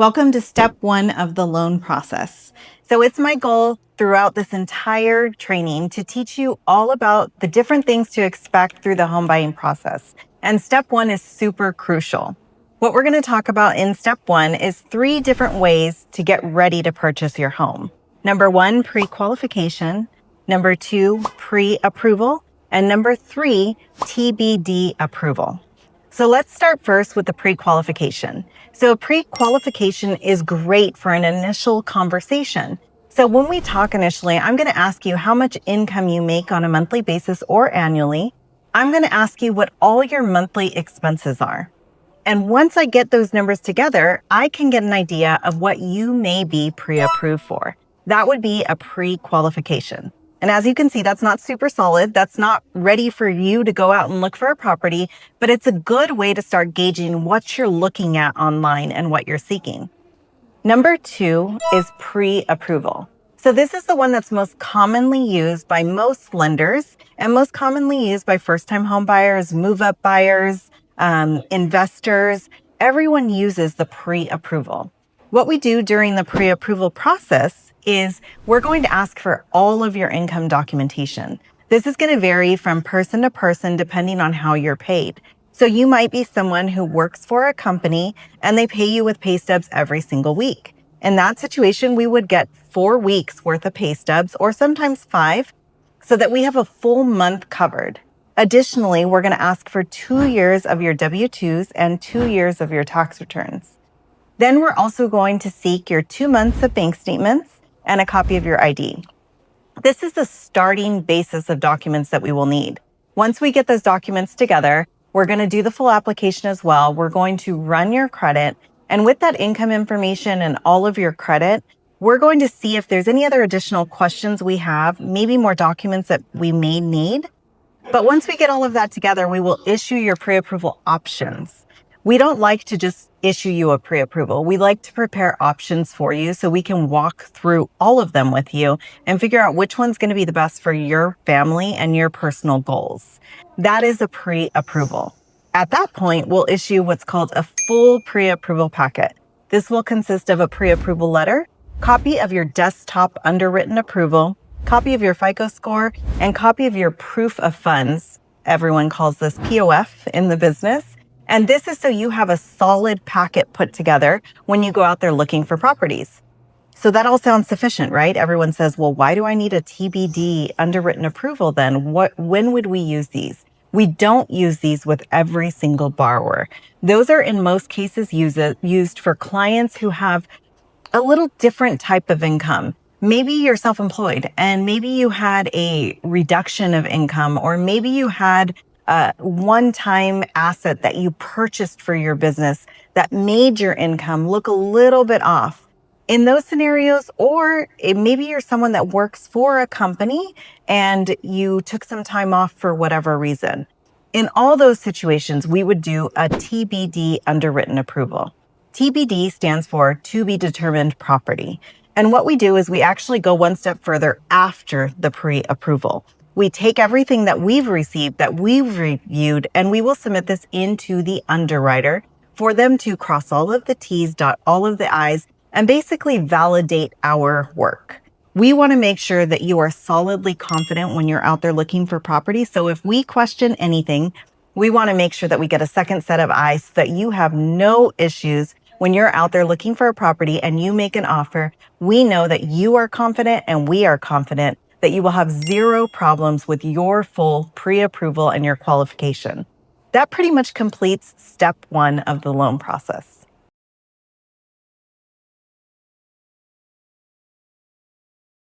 Welcome to step one of the loan process. So it's my goal throughout this entire training to teach you all about the different things to expect through the home buying process. And step one is super crucial. What we're going to talk about in step one is 3 different ways to get ready to purchase your home. Number 1, pre-qualification. Number 2, pre-approval. And number 3, TBD approval. So let's start first with the pre-qualification. So pre-qualification is great for an initial conversation. So when we talk initially, I'm going to ask you how much income you make on a monthly basis or annually. I'm going to ask you what all your monthly expenses are. And once I get those numbers together, I can get an idea of what you may be pre-approved for. That would be a pre-qualification. And as you can see, that's not super solid. That's not ready for you to go out and look for a property, but it's a good way to start gauging what you're looking at online and what you're seeking. Number 2 is pre-approval. So this is the one that's most commonly used by most lenders and most commonly used by first-time home buyers, move-up buyers, investors. Everyone uses the pre-approval. What we do during the pre-approval process is we're going to ask for all of your income documentation. This is going to vary from person to person depending on how you're paid. So you might be someone who works for a company and they pay you with pay stubs every single week. In that situation, we would get 4 weeks worth of pay stubs or sometimes 5 so that we have a full month covered. Additionally, we're going to ask for 2 years of your W-2s and 2 years of your tax returns. Then we're also going to seek your 2 months of bank statements and a copy of your ID. This is the starting basis of documents that we will need. Once we get those documents together, we're going to do the full application as well. We're going to run your credit. And with that income information and all of your credit, we're going to see if there's any other additional questions we have, maybe more documents that we may need. But once we get all of that together, we will issue your pre-approval options. We don't like to just issue you a pre-approval. We like to prepare options for you so we can walk through all of them with you and figure out which one's going to be the best for your family and your personal goals. That is a pre-approval. At that point, we'll issue what's called a full pre-approval packet. This will consist of a pre-approval letter, copy of your desktop underwritten approval, copy of your FICO score, and copy of your proof of funds. Everyone calls this POF in the business. And this is so you have a solid packet put together when you go out there looking for properties. So that all sounds sufficient, right? Everyone says, well, why do I need a TBD underwritten approval then? When would we use these? We don't use these with every single borrower. Those are in most cases used for clients who have a little different type of income. Maybe you're self-employed and maybe you had a reduction of income, or maybe you had a one-time asset that you purchased for your business that made your income look a little bit off. In those scenarios, or maybe you're someone that works for a company and you took some time off for whatever reason. In all those situations, we would do a TBD underwritten approval. TBD stands for to be determined property. And what we do is we actually go one step further after the pre-approval. We take everything that we've received, that we've reviewed, and we will submit this into the underwriter for them to cross all of the T's, dot all of the I's, and basically validate our work. We want to make sure that you are solidly confident when you're out there looking for property. So if we question anything, we want to make sure that we get a second set of eyes so that you have no issues when you're out there looking for a property and you make an offer. We know that you are confident and we are confident that you will have 0 problems with your full pre-approval and your qualification. That pretty much completes step 1 of the loan process.